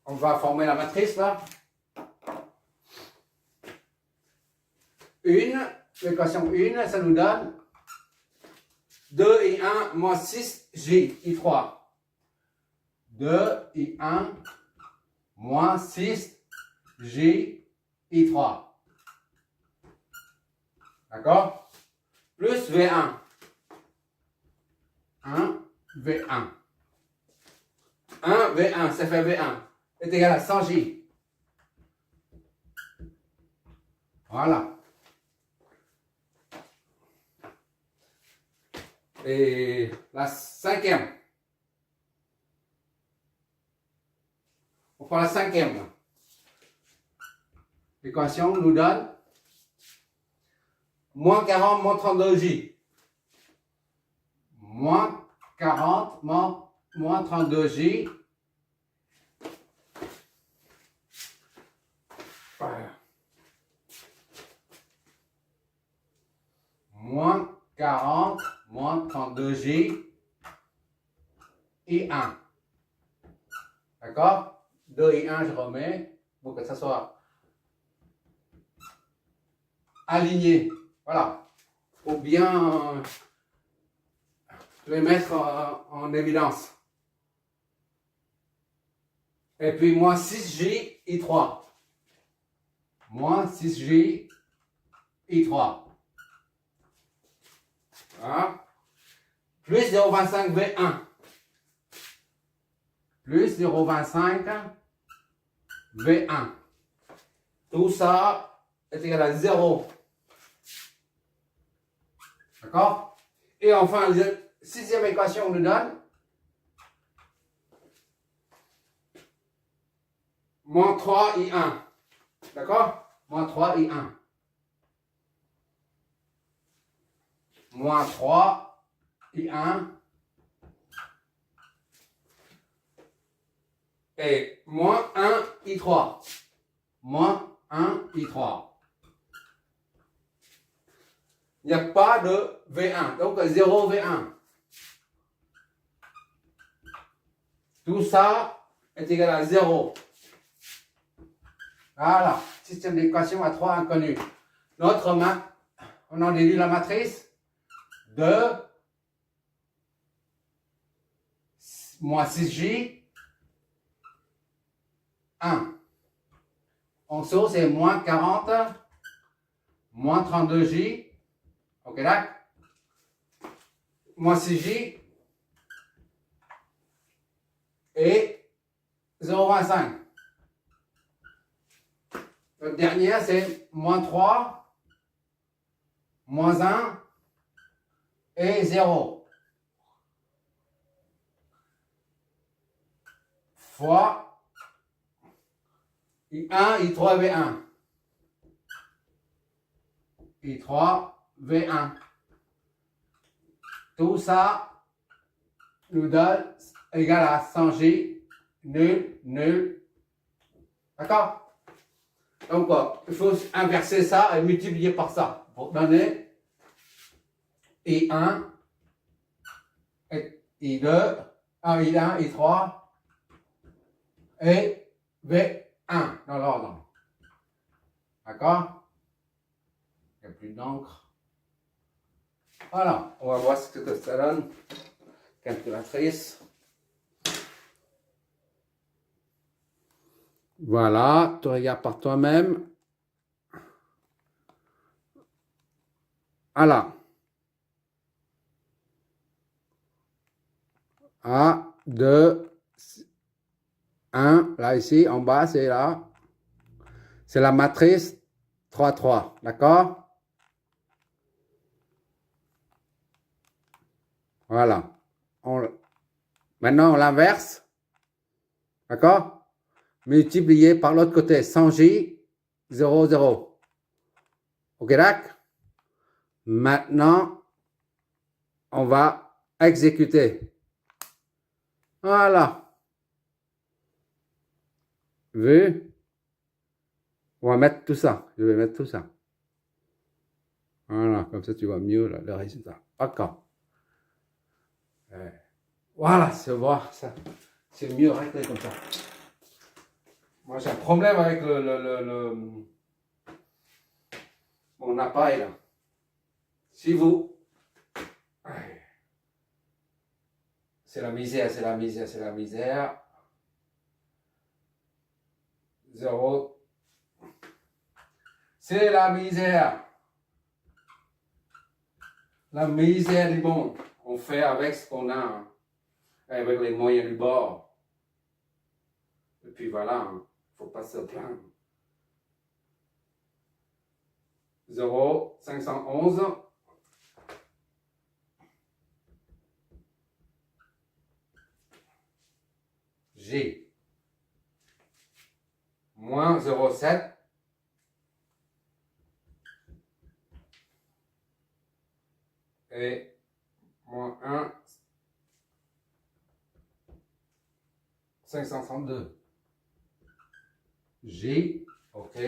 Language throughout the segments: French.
on va former la matrice là. L'équation 1, ça nous donne 2 et 1 moins 6 J I 3. 2 et 1 moins 6 J I 3. D'accord? Plus V1. 1 V1. 1 V1, ça fait V1 est égal à 100 J. Voilà. Et la cinquième. On prend la cinquième. L'équation nous donne moins 40 moins 32 J. Moins 40 moins 32 J. Voilà. Moins 40 moins 32 J et 1. D'accord? 2 et 1, je remets pour que ça soit aligné. Voilà. Pour bien les mettre en évidence. Et puis moins 6J et 3. Moins 6J et 3. Voilà. Plus 0,25 V1. Plus 0,25 V1. Tout ça est égal à 0. D'accord? Et enfin, la sixième équation nous donne moins 3 et 1. D'accord? Moins 3 et 1. Moins 3 et 1. Et moins 1 et 3. Moins 1 et 3. Il n'y a pas de V1. Donc 0 V1. Tout ça est égal à 0. Voilà. Système d'équation à 3 inconnus. On en déduit la matrice de moins 6J 1. En dessous, c'est moins 40, moins 32J. Ok, d'accord? Moins 6J et 0,25. Le dernier, c'est moins 3, moins 1 et 0. Fois I1, I3, V1. I3, V1. Tout ça nous donne égal à 100J, nul, nul. D'accord? Donc, il faut inverser ça et multiplier par ça pour donner I1, I2, I1, I3 et V1 dans l'ordre. D'accord? Il n'y a plus d'encre. Voilà, on va voir ce que ça donne. Calculatrice. Voilà, tu regardes par toi-même. Voilà. A, 2, 1. Là, ici, en bas, c'est là. C'est la matrice 3, 3. D'accord? Voilà. Maintenant, on l'inverse. D'accord? Multiplié par l'autre côté. 100J, 0, 0. Ok, d'accord? Maintenant, on va exécuter. Voilà. Vu? On va mettre tout ça. Je vais mettre tout ça. Voilà, comme ça tu vois mieux le résultat. D'accord. Voilà, c'est voir ça. C'est mieux réglé comme ça. Moi, j'ai un problème avec mon appareil, là. Si vous... C'est la misère, c'est la misère, c'est la misère. 0. C'est la misère. La misère du monde. On fait avec ce qu'on a, hein, avec les moyens du bord. Et puis voilà, il ne faut pas se plaindre. 0, 511. G. Moins 0,7. Et moins 1, 532. J, ok.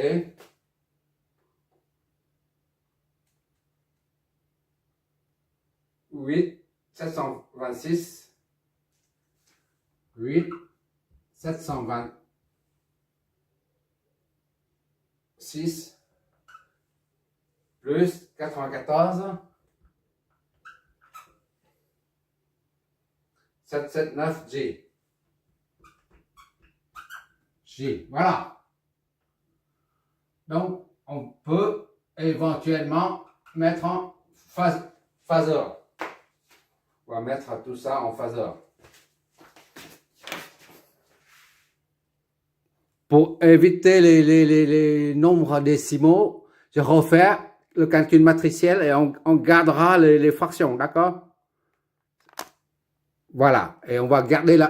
8, 726. 8, 726. Plus 94. 779 G. G. Voilà. Donc, on peut éventuellement mettre en phaseur. On va mettre tout ça en phaseur. Pour éviter les nombres décimaux, je refais le calcul matriciel et on gardera les fractions, d'accord? Voilà, et on va garder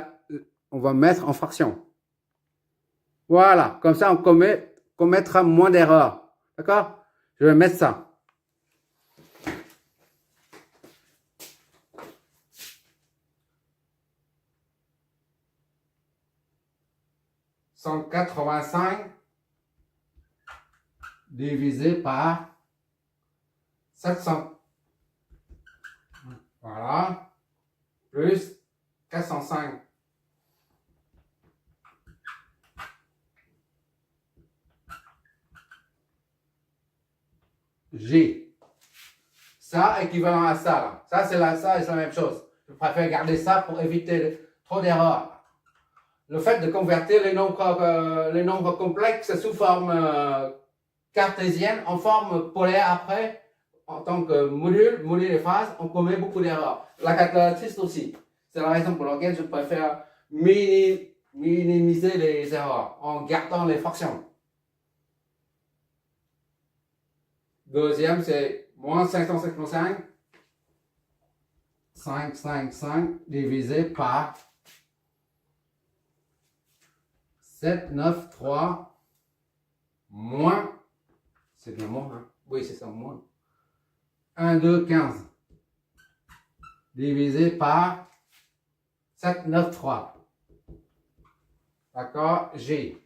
on va mettre en fraction. Voilà, comme ça on commettra moins d'erreurs. D'accord? Je vais mettre ça. « 185 divisé par 700. Voilà. Plus 405. G. Ça, équivalent à ça, là. Ça, c'est la même chose. Je préfère garder ça pour éviter trop d'erreurs. Le fait de convertir les nombres complexes sous forme cartésienne en forme polaire après, en tant que module et phase, on commet beaucoup d'erreurs. La calculatrice aussi. C'est la raison pour laquelle je préfère minimiser les erreurs en gardant les fractions. Deuxième, c'est moins 555. 555 divisé par 793 moins, c'est bien moins, hein? Oui, c'est ça, moins. 1, 2, 15 divisé par 793. D'accord? G.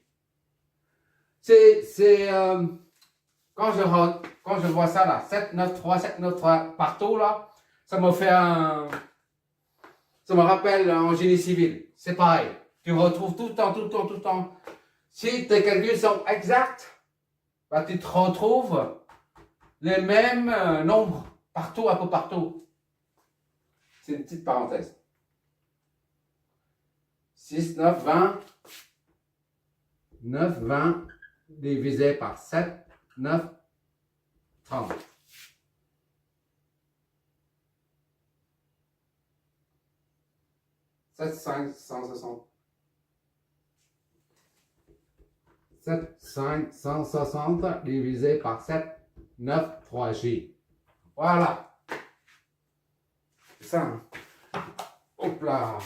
Quand je vois ça là, 793 partout là, ça me rappelle en génie civil. C'est pareil. Tu retrouves tout le temps. Si tes calculs sont exacts, bah, tu te retrouves les mêmes nombres partout, un peu partout. C'est une petite parenthèse. 6, 9, 20. 9, 20 divisé par 7, 9, 30. « 7,560. 7,560 divisé par 7, 9, 3J. Voilà. C'est ça. Hein? Hop là.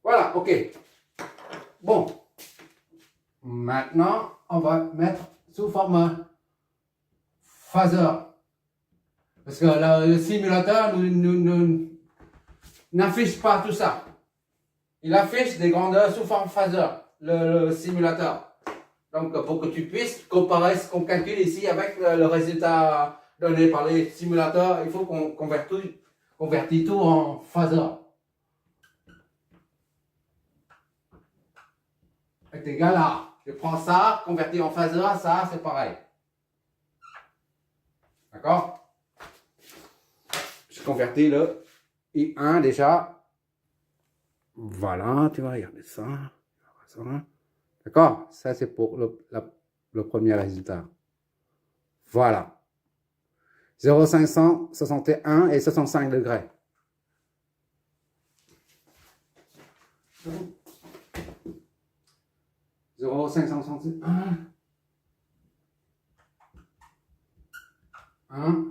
Voilà, ok. Bon. Maintenant, on va mettre sous forme phaseur. Parce que le simulateur n'affiche pas tout ça. Il affiche des grandeurs sous forme phaseur, le simulateur. Donc, pour que tu puisses comparer ce qu'on calcule ici avec le résultat donné par les simulateurs, il faut qu'on convertit tout en phaseur. est égal à. Je prends ça, converti en phaseur, ça, c'est pareil. D'accord? Je convertis le I1 déjà. Voilà, tu vas regarder ça. D'accord? Ça, c'est pour le premier résultat. Voilà. 0,561 et 65 degrés. Zéro 561.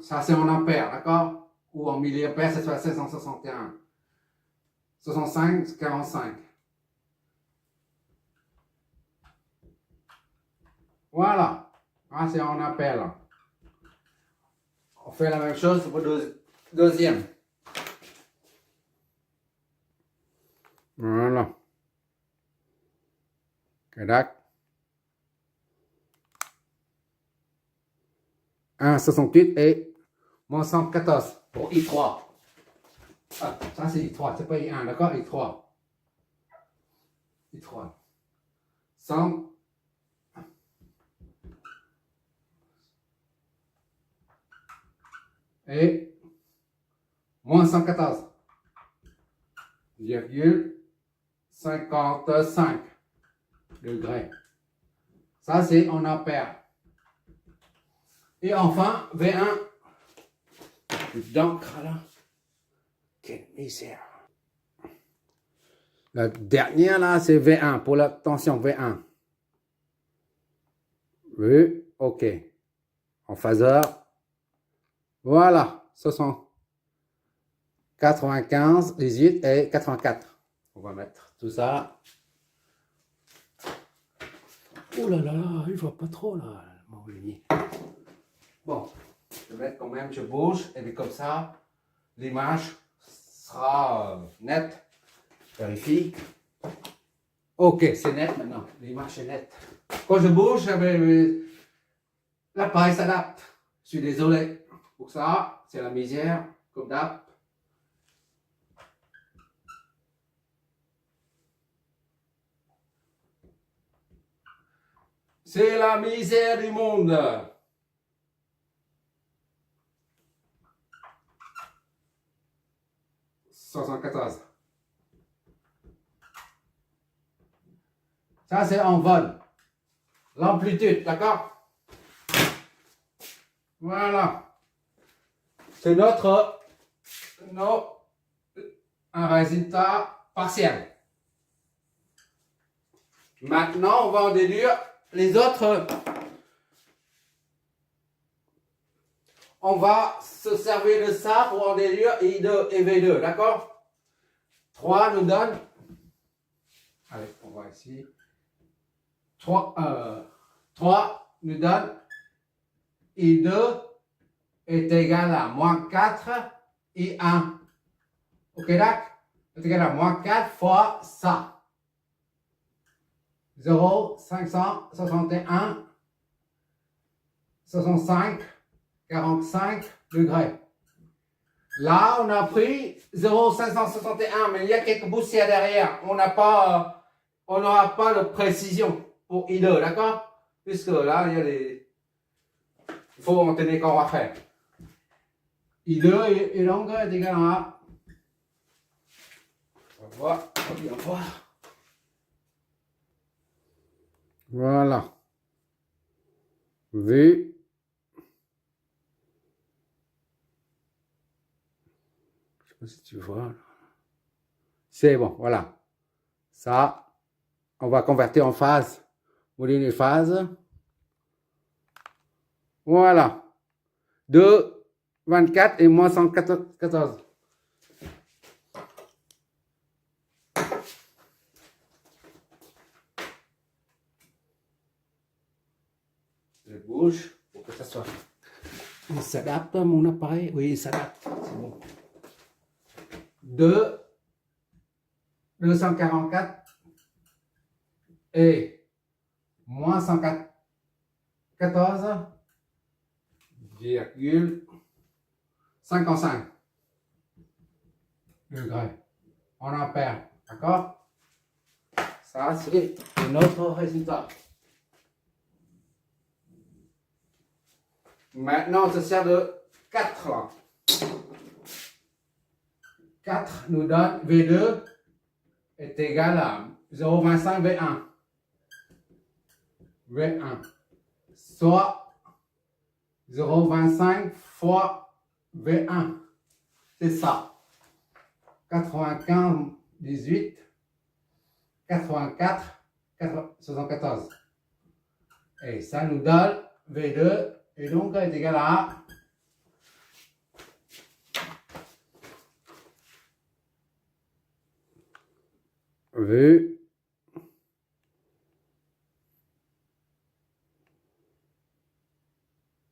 Ça c'est en ampères, d'accord? Ou en milliampères, c'est soit 561. 65, 45. Voilà. Ah, c'est en ampères là. On fait la même chose pour le deuxième. Voilà. Cadac. 1,68 et moins 114 pour I3. Ah, ça c'est I3, c'est pas I1, d'accord? I3. I3. 100. Et moins 114. 55 degrés. Ça c'est en ampères. Et enfin, V1. D'encre là. Quelle misère. La dernière là, c'est V1 pour la tension V1. Oui, ok. En phaseur. Voilà. Ce sont 95, 18 et 84. On va mettre tout ça. Oh là là, il ne va pas trop là, mon Olivier. Bon, je vais mettre quand même, je bouge, et puis comme ça, l'image sera nette. Je vérifie. Ok, c'est net maintenant, l'image est nette. Quand je bouge, l'appareil s'adapte. Je suis désolé pour ça, c'est la misère, comme d'hab. C'est la misère du monde. Ça, c'est en vol. L'amplitude, d'accord? Voilà. C'est un résultat partiel. Maintenant, on va en déduire les autres. On va se servir de ça pour en déduire I2 et V2, d'accord? 3 nous donne. Allez, on va ici. 3 nous donne I2 est égal à moins 4 I1. Ok, d'accord? Est égal à moins 4 fois ça. 0,561, 65, 45 degrés. Là, on a pris 0,561, mais il y a quelques poussières derrière. On n'aura pas de précision pour I2, d'accord? Puisque là, il y a des... Il faut en tenir compte à faire. I2 est donc égal à... On va voir, on va bien voir. Voilà. V. Je sais pas si tu vois. C'est bon, voilà. Ça, on va convertir en phase. Moduler les phases. Voilà. 2, 24 et moins 114. Je bouge pour que ça soit. Il s'adapte à mon appareil. Oui, il s'adapte. C'est bon. 244 et moins 114,55 degrés en ampères. D'accord? Ça, c'est notre résultat. Maintenant, on se sert de 4 là. 4 nous donne V2 est égal à 0,25 V1. V1. Soit 0,25 fois V1. C'est ça. 95, 18, 84, 74. Et ça nous donne V2 et donc est égal à V.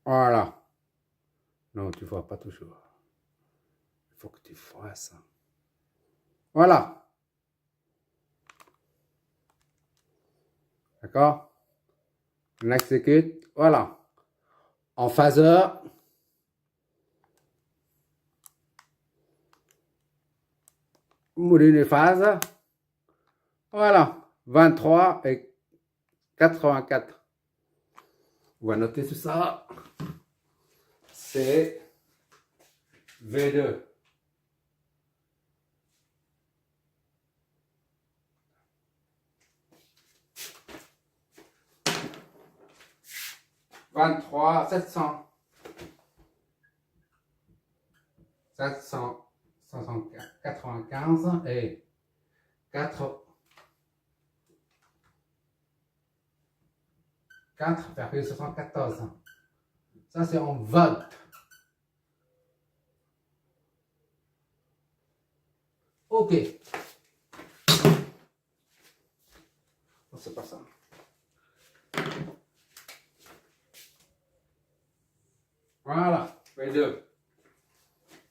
Voilà. Non, tu vois pas toujours. Il faut que tu fasses ça. Voilà. D'accord? On exécute. Voilà. En phaseur. Mouliner les phases. Voilà. 23 et 84. On va noter tout ça. C'est V2. « 700. 795 et 4,74. Ça, c'est en volts. OK. Non, c'est pas ça. Voilà, V2.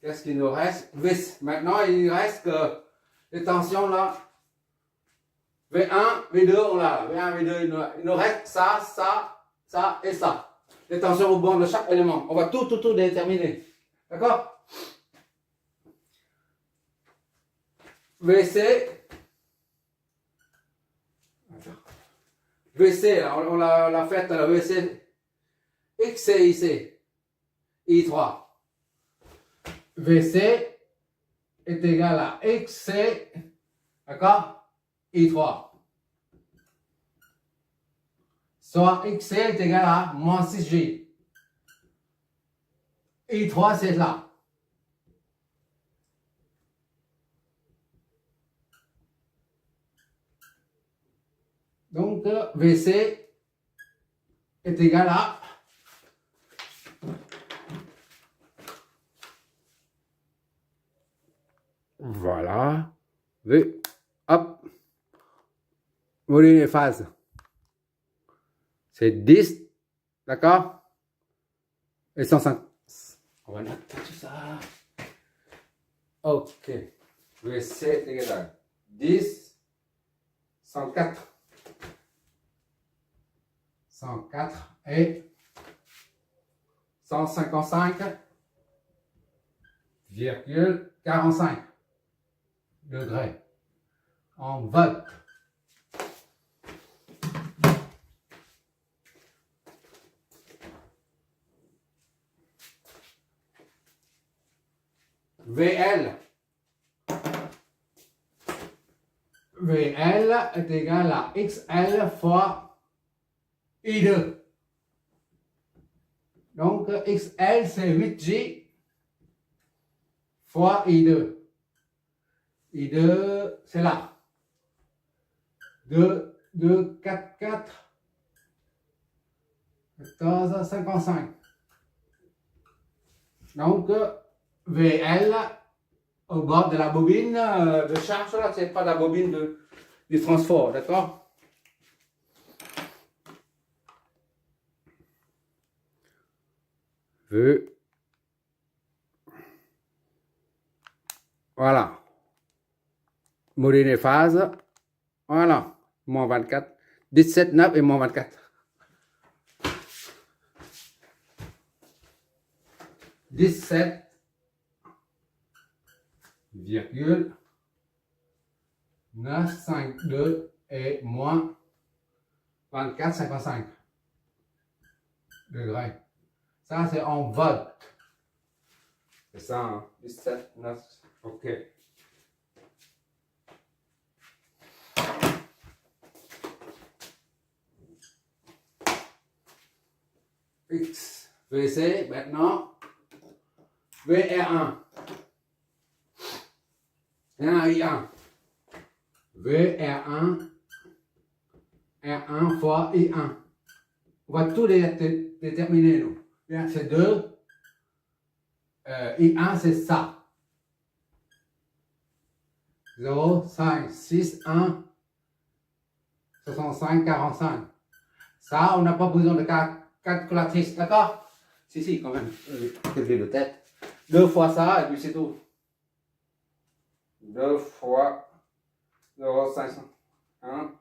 Qu'est-ce qu'il nous reste? Vis. Maintenant, il reste que les tensions là. V1, V2, on l'a. V1, V2, il nous reste ça, ça, ça et ça. Les tensions au bord de chaque élément. On va tout déterminer. D'accord? VC. VC, on l'a fait à la VC. XC, IC. I3. VC est égal à XC, d'accord, I3. Soit XC est égal à moins 6J. I3, c'est là. Donc, VC est égal à voilà, V, hop, mouliner les phases. C'est 10, d'accord? Et 105. On va noter tout ça. Ok. VC est égal à 10, 104. 104 et 155,45 degrés en volts. VL. VL est égal à XL fois I2. Donc, XL, c'est 8J fois I2. I2, c'est là. 2, 2, 4, 4, 14, 55. Donc, VL, au bord de la bobine de charge, là, c'est pas la bobine du transport, d'accord? Voilà. Mouliner les phases. Voilà. Moins 24. 17, 9 et moins 24. 17,952 et moins 24,55 degrés. Ça, c'est en volts. C'est ça, hein? 17, 9, ok. X, VC, maintenant, VR1. I1. VR1, R1 fois I1. On va tout les déterminer, nous. VR, c'est 2. I1, c'est ça. 0, 5, 6, 1, 65, 45. Ça, on n'a pas besoin de calculatrice, d'accord? Si, quand même. J'ai de tête. 2 fois ça, et puis c'est tout. 2 fois 0,500. 1.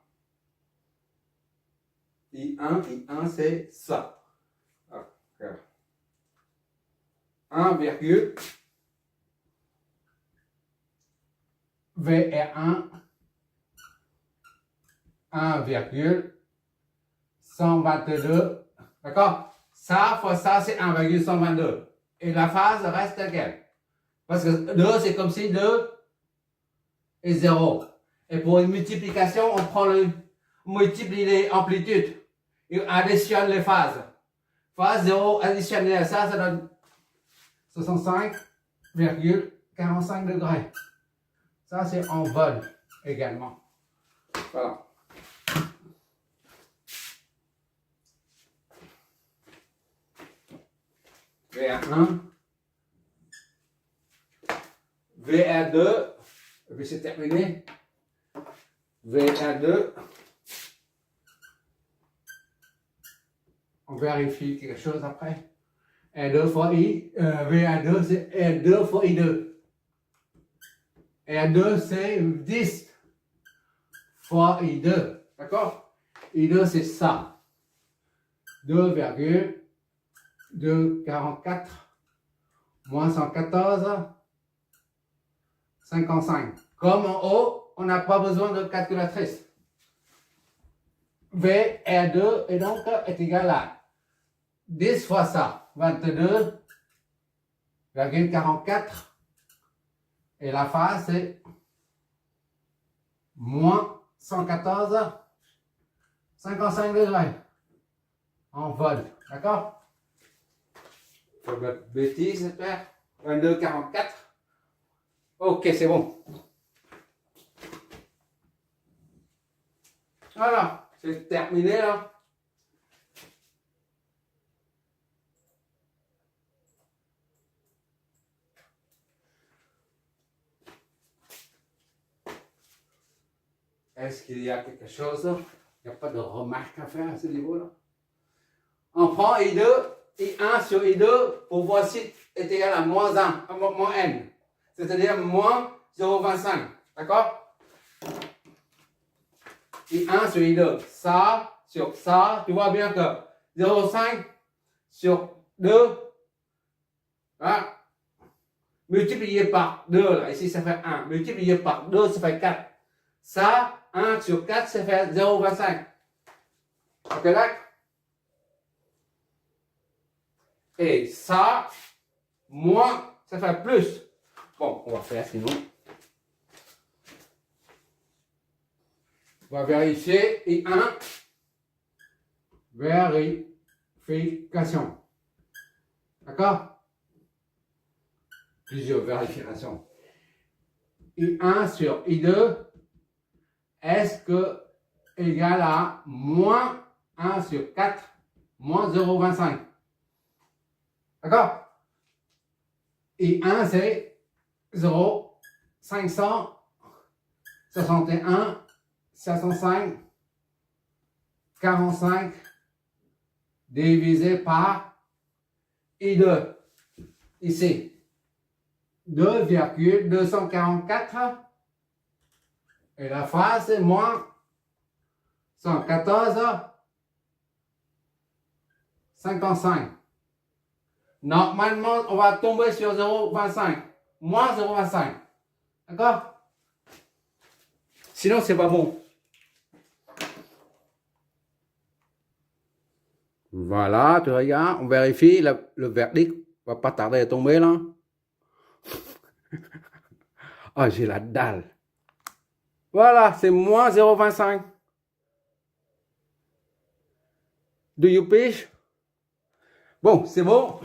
I1, c'est ça. Okay. 1, VR1, 1,122. D'accord? Ça fois ça, c'est 1,122. Et la phase reste telle quelle. Parce que 2, c'est comme si 2 et 0. Et pour une multiplication, on multiplie les amplitudes. Et on additionne les phases. Phase 0 additionnée à ça, ça donne 65,45 degrés. Ça, c'est en vol également. Voilà. VR1, VR2, et puis c'est terminé. VR2, on vérifie quelque chose après. R2 fois I, VR2, c'est R2 fois I2. R2, c'est 10 fois I2. D'accord? I2, c'est ça. 2,244 moins 114, 55. Comme en haut, on n'a pas besoin de calculatrice. VR2 et donc est égal à 10 fois ça, 22,44. Et la phase, c'est moins 114, 55 degrés en vol. D'accord? Faut pas de bêtises, j'espère. 22,44. Ok, c'est bon. Voilà, c'est terminé là. Est-ce qu'il y a quelque chose? Il n'y a pas de remarque à faire à ce niveau-là. On prend I2, I1 sur I2 pour voir si est égal à moins 1, moins n. C'est-à-dire moins 0,25. D'accord? I1 sur I2. Ça sur ça. Tu vois bien que 0,5 sur 2. Hein? Multiplié par 2. Là. Ici, ça fait 1. Multiplié par 2, ça fait 4. Ça, 1 sur 4, ça fait 0,25. Ok, d'accord? Et ça, moins, ça fait plus. Bon, on va faire sinon. On va vérifier. Et 1, vérification. D'accord? Plusieurs vérifications. I1 sur I2, est-ce que égal à moins 1 sur 4, moins 0,25? D'accord? I1, c'est 0, 561, 505, 45 divisé par I2. Ici, 2,244 et la phase c'est moins 114, 55. Normalement, on va tomber sur 0,25. Moins 0,25. D'accord? Sinon, c'est pas bon. Voilà, tu regardes, on vérifie, le verdict va pas tarder à tomber là. Ah, j'ai la dalle. Voilà, c'est moins 0,25. Do you pige? Bon, c'est bon.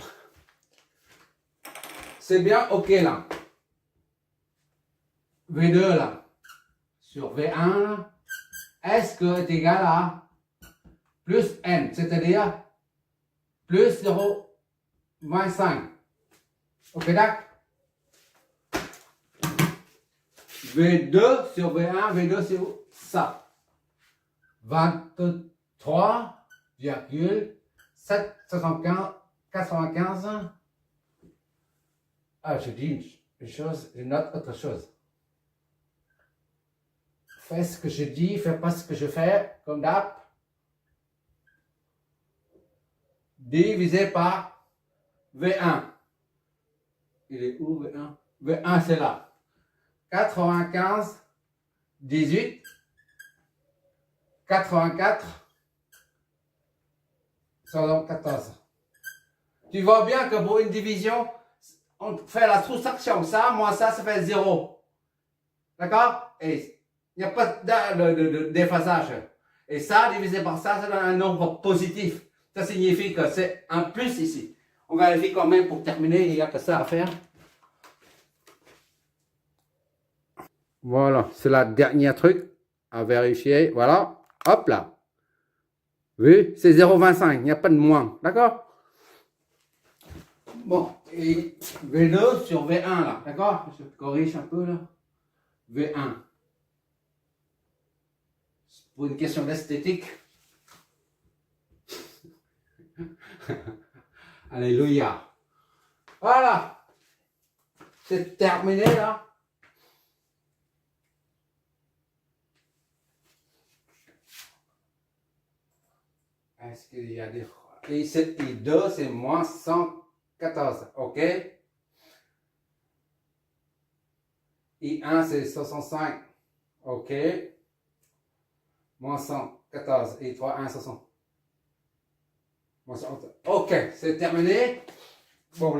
C'est bien OK là. V2 là. Sur V1 là. Est-ce que est égal à plus N, c'est-à-dire plus 0,25. OK, d'accord? V2 sur V1, V2 c'est ça. 23,775. Ah, je dis une chose, je note autre chose. Fais ce que je dis, fais pas ce que je fais, comme d'hab. Divisé par V1. Il est où V1? V1 c'est là. 95, 18, 84, 74. Tu vois bien que pour une division, on fait la soustraction. Ça, moins ça fait 0. D'accord? Et il n'y a pas de déphasage. Et ça, divisé par ça, ça donne un nombre positif. Ça signifie que c'est un plus ici. On vérifie quand même pour terminer, il n'y a que ça à faire. Voilà, c'est la dernière truc à vérifier. Voilà, hop là. Oui, c'est 0,25, il n'y a pas de moins. D'accord? Bon, et V2 sur V1 là. D'accord? Je corrige un peu là. V1. Pour une question d'esthétique. Alléluia. Voilà. C'est terminé là. Est-ce qu'il y a des... Et I2 c'est moins 114. OK. I1 c'est 65. OK. Moins 114. I3, 1, 60. Moins 114. OK, c'est terminé. Bon,